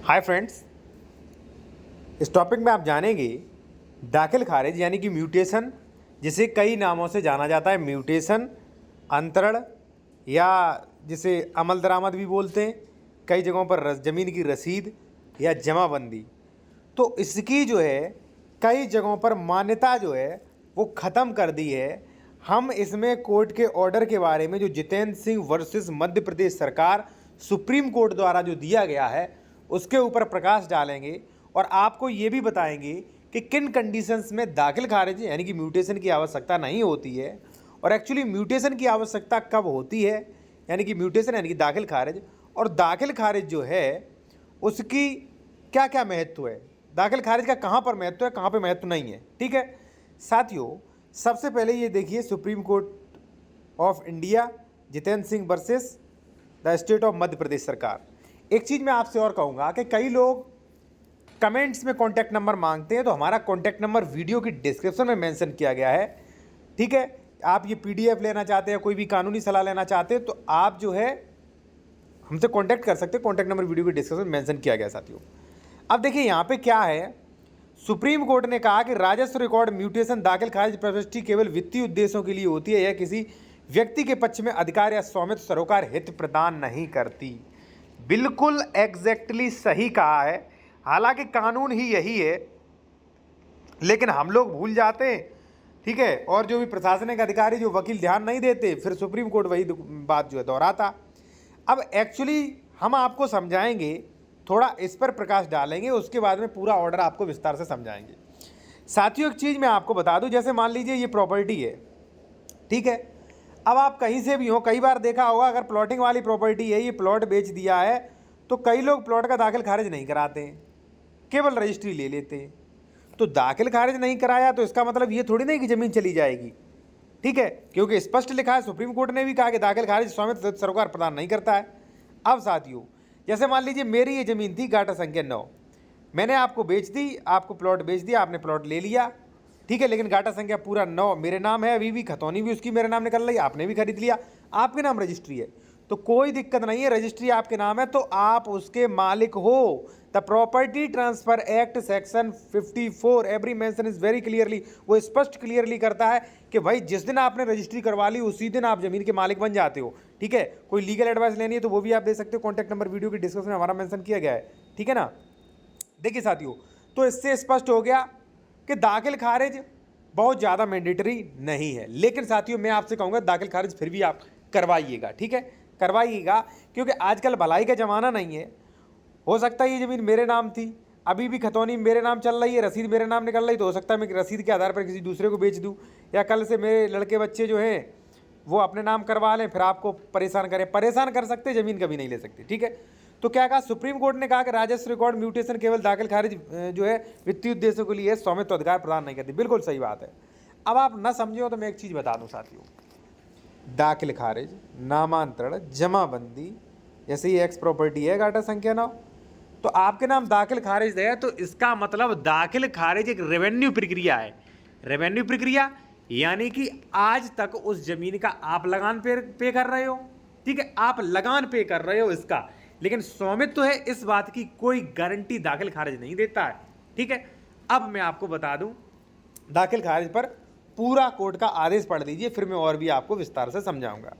Hi friends, इस topic में आप जानेंगे दाखिल खारिज यानी कि म्यूटेशन, जिसे कई नामों से जाना जाता है। म्यूटेशन, अंतरण या जिसे अमल दरामद भी बोलते हैं, कई जगहों पर ज़मीन की रसीद या जमाबंदी। तो इसकी जो है कई जगहों पर मान्यता जो है वो ख़त्म कर दी है। हम इसमें कोर्ट के ऑर्डर के बारे में जो जितेंद्र सिंह वर्सेस मध्य प्रदेश सरकार सुप्रीम कोर्ट द्वारा जो दिया गया है उसके ऊपर प्रकाश डालेंगे और आपको ये भी बताएंगे कि किन कंडीशंस में दाखिल खारिज यानी कि म्यूटेशन की आवश्यकता नहीं होती है और एक्चुअली म्यूटेशन की आवश्यकता कब होती है, यानी कि म्यूटेशन यानी कि दाखिल खारिज। और दाखिल खारिज जो है उसकी क्या क्या महत्व है, दाखिल खारिज का कहाँ पर महत्व है, कहाँ पर महत्व नहीं है। ठीक है साथियों, सबसे पहले ये देखिए supreme court of India Jitendra Singh versus the state of Madhya Pradesh सरकार। एक चीज़ मैं आपसे और कहूँगा कि कई लोग कमेंट्स में कॉन्टैक्ट नंबर मांगते हैं, तो हमारा कॉन्टैक्ट नंबर वीडियो की डिस्क्रिप्शन में मेंशन किया गया है। ठीक है, आप ये पीडीएफ लेना चाहते हैं, कोई भी कानूनी सलाह लेना चाहते हैं तो आप जो है हमसे कॉन्टैक्ट कर सकते हैं। कॉन्टैक्ट नंबर वीडियो की डिस्क्रिप्शन में मेंशन किया गया साथियों। अब देखिए यहाँ पे क्या है, सुप्रीम कोर्ट ने कहा कि राजस्व रिकॉर्ड म्यूटेशन दाखिल खारिज प्रविष्टि केवल वित्तीय उद्देश्यों के लिए होती है, यह किसी व्यक्ति के पक्ष में अधिकार या स्वामित्व सरोकार हित प्रदान नहीं करती। बिल्कुल एग्जैक्टली सही कहा है, हालांकि कानून ही यही है लेकिन हम लोग भूल जाते हैं। ठीक है, और जो भी प्रशासनिक अधिकारी जो वकील ध्यान नहीं देते, फिर सुप्रीम कोर्ट वही बात जो है दोहराता। अब एक्चुअली हम आपको समझाएंगे, थोड़ा इस पर प्रकाश डालेंगे, उसके बाद में पूरा ऑर्डर आपको विस्तार से समझाएंगे। साथियों एक चीज़ मैं आपको बता दूं, जैसे मान लीजिए ये प्रॉपर्टी है, ठीक है, अब आप कहीं से भी हो, कई बार देखा होगा अगर प्लॉटिंग वाली प्रॉपर्टी है, ये प्लॉट बेच दिया है तो कई लोग प्लॉट का दाखिल खारिज नहीं कराते हैं, केवल रजिस्ट्री ले लेते हैं। तो दाखिल खारिज नहीं कराया तो इसका मतलब ये थोड़ी नहीं कि ज़मीन चली जाएगी। ठीक है, क्योंकि स्पष्ट लिखा है, सुप्रीम कोर्ट ने भी कहा कि दाखिल खारिज स्वामित्व सरकार प्रदान नहीं करता है। अब साथियों जैसे मान लीजिए मेरी ये ज़मीन थी गाटा संख्या 9, मैंने आपको बेच दी, आपको प्लॉट बेच दिया, आपने प्लॉट ले लिया, ठीक है, लेकिन गाटा संख्या पूरा 9 मेरे नाम है, अभी भी खतौनी भी उसकी मेरे नाम निकल रही है, आपने भी खरीद लिया, आपके नाम रजिस्ट्री है, तो कोई दिक्कत नहीं है, रजिस्ट्री आपके नाम है तो आप उसके मालिक हो। The property transfer act section 54 every mention is very clearly, वो स्पष्ट क्लियरली करता है कि भाई जिस दिन आपने रजिस्ट्री करवा ली उसी दिन आप जमीन के मालिक बन जाते हो। ठीक है, कोई लीगल एडवाइस लेनी है तो वो भी आप दे सकते हो, कॉन्टैक्ट नंबर वीडियो की डिस्क्रिप्शन में हमारा मेंशन किया गया है। ठीक है ना, देखिए साथियों, तो इससे स्पष्ट हो गया कि दाखिल खारिज बहुत ज़्यादा मैंडेटरी नहीं है, लेकिन साथियों मैं आपसे कहूँगा दाखिल खारिज फिर भी आप करवाइएगा। ठीक है, करवाइएगा, क्योंकि आजकल भलाई का ज़माना नहीं है। हो सकता है ये ज़मीन मेरे नाम थी, अभी भी खतौनी मेरे नाम चल रही है, रसीद मेरे नाम निकल रही, तो हो सकता है मैं रसीद के आधार पर किसी दूसरे को बेच दूँ, या कल से मेरे लड़के बच्चे जो हैं वो अपने नाम करवा लें, फिर आपको परेशान करें। परेशान कर सकते, ज़मीन कभी नहीं ले सकते। ठीक है, तो क्या कहा सुप्रीम कोर्ट ने, कहा कि राजस्व रिकॉर्ड म्यूटेशन केवल दाखिल खारिज जो है वित्तीय उद्देश्यों के लिए स्वामित्व अधिकार प्रदान नहीं करती। बिल्कुल सही बात है। अब आप ना समझे हो तो मैं एक चीज़ बता दूं साथियों, दाखिल खारिज, नामांतरण, जमाबंदी, जैसे ये एक्स प्रॉपर्टी है गाटा संख्या 9, तो आपके नाम दाखिल खारिज है तो इसका मतलब दाखिल खारिज एक रेवेन्यू प्रक्रिया है। रेवेन्यू प्रक्रिया यानी कि आज तक उस जमीन का आप लगान पे कर रहे हो। ठीक है, आप लगान पे कर रहे हो इसका, लेकिन स्वामित्व तो है, इस बात की कोई गारंटी दाखिल खारिज नहीं देता है। ठीक है, अब मैं आपको बता दूं, दाखिल खारिज पर पूरा कोर्ट का आदेश पढ़ लीजिए, फिर मैं और भी आपको विस्तार से समझाऊंगा।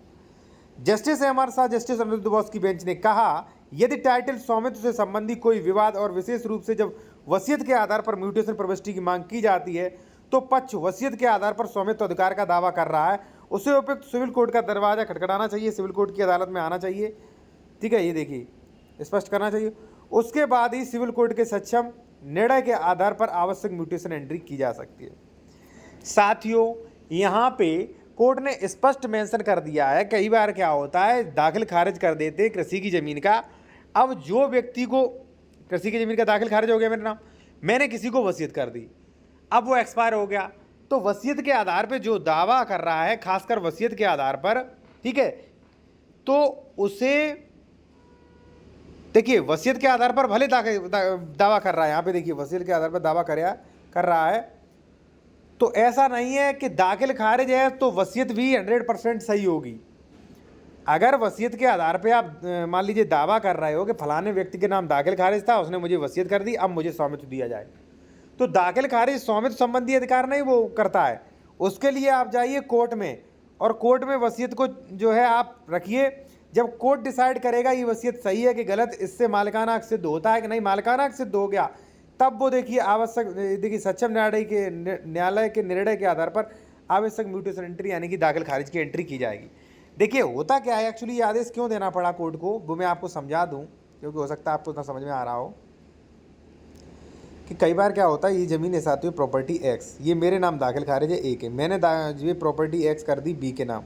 जस्टिस है हमारे साथ, जस्टिस अनिरुद्ध बोस की बेंच ने कहा, यदि टाइटल स्वामित्व से संबंधी कोई विवाद और विशेष रूप से जब वसीयत के आधार पर म्यूटेशन प्रविष्टि की मांग की जाती है तो पक्ष वसीयत के आधार पर स्वामित्व अधिकार का दावा कर रहा है, उसे उपयुक्त सिविल कोर्ट का दरवाजा खटखटाना चाहिए, सिविल कोर्ट की अदालत में आना चाहिए। ठीक है, ये देखिए स्पष्ट करना चाहिए, उसके बाद ही सिविल कोर्ट के सक्षम निर्णय के आधार पर आवश्यक म्यूटेशन एंट्री की जा सकती है। साथियों यहाँ पे कोर्ट ने स्पष्ट मेंशन कर दिया है, कई बार क्या होता है दाखिल खारिज कर देते कृषि की ज़मीन का। अब जो व्यक्ति को कृषि की ज़मीन का दाखिल खारिज हो गया मेरे नाम, मैंने किसी को वसीयत कर दी, अब वो एक्सपायर हो गया, तो वसीयत के आधार पे जो दावा कर रहा है, खासकर वसीयत के आधार पर, ठीक है, तो उसे देखिए वसीयत के आधार पर भले दावा कर रहा है, यहाँ पे देखिए वसीयत के आधार पर दावा कर रहा है, तो ऐसा नहीं है कि दाखिल खारिज है तो वसीयत भी 100% सही होगी। अगर वसीयत के आधार पे आप मान लीजिए दावा कर रहे हो कि फलाने व्यक्ति के नाम दाखिल खारिज था, उसने मुझे वसीयत कर दी, अब मुझे स्वामित्व दिया जाए, तो दाखिल खारिज स्वामित्व संबंधी अधिकार नहीं वो करता है। उसके लिए आप जाइए कोर्ट में, और कोर्ट में वसीयत को जो है आप रखिए। जब कोर्ट डिसाइड करेगा ये वसीयत सही है कि गलत, इससे मालिकाना हक सिद्ध होता है कि नहीं, मालिकाना हक सिद्ध हो गया, तब वो देखिए आवश्यक, देखिए सक्षम न्यायालय के निर्णय के आधार पर आवश्यक म्यूटेशन एंट्री यानी कि दाखिल खारिज की एंट्री की जाएगी। देखिए होता क्या है एक्चुअली, ये आदेश क्यों देना पड़ा कोर्ट को, वो मैं आपको समझा दूं, क्योंकि हो सकता है आपको इतना समझ में आ रहा हो कि कई बार क्या होता है, ये ज़मीन ऐसा आती है प्रॉपर्टी एक्स, ये मेरे नाम दाखिल खारिज है ए के, मैंने ये प्रॉपर्टी एक्स कर दी बी के नाम,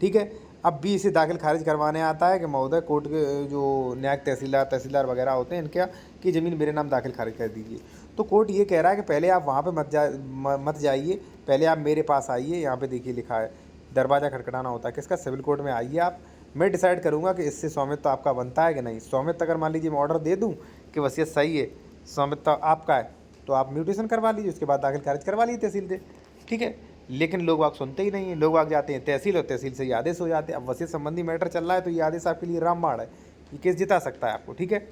ठीक है। अब बी इसे दाखिल खारिज करवाने आता है कि महोदय कोर्ट के जो न्यायिक तहसीलदार वगैरह होते हैं इनके कि ज़मीन मेरे नाम दाखिल खारिज कर दीजिए। तो कोर्ट ये कह रहा है कि पहले आप वहाँ पे मत जाइए, पहले आप मेरे पास आइए, यहाँ पे देखिए लिखा है दरवाज़ा खटखटाना होता है किसका, सिविल कोर्ट में आइए आप, मैं डिसाइड करूँगा कि इससे स्वामित्व तो आपका बनता है कि नहीं। स्वामित्व अगर मान लीजिए मैं ऑर्डर दे दूँ कि वसीयत सही है, स्वामित्व आपका है, तो आप म्यूटेशन करवा लीजिए, उसके बाद दाखिल खारिज करवा लीजिए तहसील से, ठीक है। लेकिन लोग वाग सुनते ही नहीं हैं, लोग वाग जाते हैं तहसील और तहसील से ये आदेश हो जाते हैं। अब वसीयत संबंधी मैटर चल रहा है तो ये आदेश आपके लिए रामबाण है, ये केस जिता सकता है आपको, ठीक है।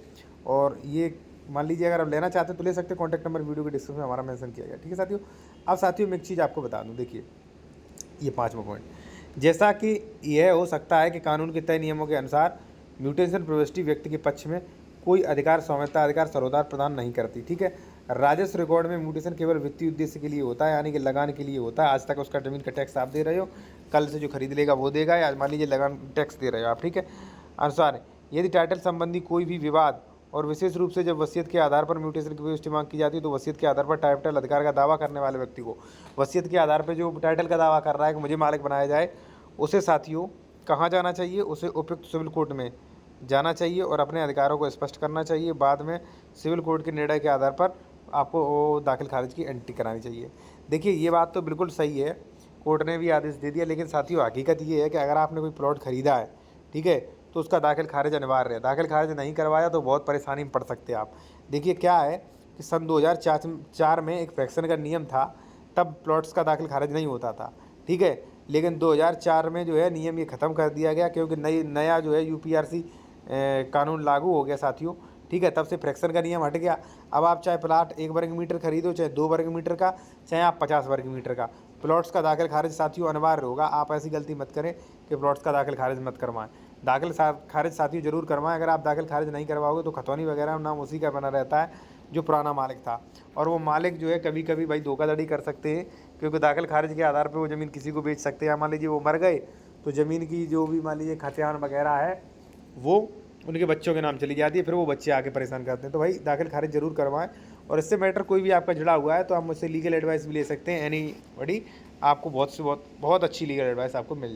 और ये मान लीजिए अगर आप लेना चाहते हैं तो ले सकते हैं, कॉन्टैक्ट नंबर वीडियो के डिस्क्रिप्शन में हमारा मेंशन किया गया, ठीक है साथियों। अब साथियों मैं एक चीज़ आपको बता दूँ, देखिए ये 5वां पॉइंट, जैसा कि यह हो सकता है कि कानून के तय नियमों के अनुसार म्यूटेशन प्रविष्टि व्यक्ति के पक्ष में कोई अधिकार स्वामित्व अधिकार सरोकार प्रदान नहीं करती, ठीक है। राजस्व रिकॉर्ड में म्यूटेशन केवल वित्तीय उद्देश्य के लिए होता है, यानी कि लगान के लिए होता है। आज तक उसका जमीन का टैक्स आप दे रहे हो, कल से जो खरीद लेगा वो देगा, या मान लीजिए लगान टैक्स दे रहे हो आप, ठीक है। अनुसार यदि टाइटल संबंधी कोई भी विवाद, और विशेष रूप से जब वसीयत के आधार पर म्यूटेशन की प्रविष्टि मांग की जाती है, तो वसीयत के आधार पर टाइटल अधिकार का दावा करने वाले व्यक्ति को, वसीयत के आधार पर जो टाइटल का दावा कर रहा है कि मुझे मालिक बनाया जाए, उसे साथियों कहाँ जाना चाहिए, उसे उपयुक्त सिविल कोर्ट में जाना चाहिए और अपने अधिकारों को स्पष्ट करना चाहिए। बाद में सिविल कोर्ट के निर्णय के आधार पर आपको वो दाखिल खारिज की एंट्री करानी चाहिए। देखिए ये बात तो बिल्कुल सही है, कोर्ट ने भी आदेश दे दिया, लेकिन साथियों हकीकत ये है कि अगर आपने कोई प्लॉट खरीदा है, ठीक है, तो उसका दाखिल खारिज अनिवार्य है। दाखिल खारिज नहीं करवाया तो बहुत परेशानी में पड़ सकते हैं आप। देखिए क्या है कि सन 2004 में एक फ्रैक्शन का नियम था, तब प्लॉट्स का दाखिल खारिज नहीं होता था, ठीक है। लेकिन 2004 में जो है नियम ये ख़त्म कर दिया गया, क्योंकि नया जो है यूपीआरसी कानून लागू हो गया साथियों, ठीक है। तब से फ्रैक्शन का नियम हट गया। अब आप चाहे प्लाट 1 वर्ग मीटर खरीदो, चाहे 2 वर्ग मीटर का, चाहे आप 50 वर्ग मीटर का, प्लॉट्स का दाखिल खारिज साथियों अनिवार्य होगा। आप ऐसी गलती मत करें कि प्लॉट्स का दाखिल खारिज मत करवाएं। दाखिल खारिज साथियों जरूर करवाएं। अगर आप दाखिल खारिज नहीं करवाओगे तो खतौनी वगैरह नाम उसी का बना रहता है जो पुराना मालिक था, और वो मालिक जो है कभी कभी भाई धोखाधड़ी कर सकते हैं, क्योंकि दाखिल खारिज के आधार पर वो ज़मीन किसी को बेच सकते हैं। मान लीजिए वो मर गए तो ज़मीन की जो भी मान लीजिए खतियान वगैरह है वो उनके बच्चों के नाम चली जाती है, फिर वो बच्चे आके परेशान करते हैं। तो भाई दाखिल खारिज जरूर करवाएं। और इससे मैटर कोई भी आपका जुड़ा हुआ है तो आप मुझसे लीगल एडवाइस भी ले सकते हैं, एनी बड़ी आपको बहुत अच्छी लीगल एडवाइस आपको मिल जाए।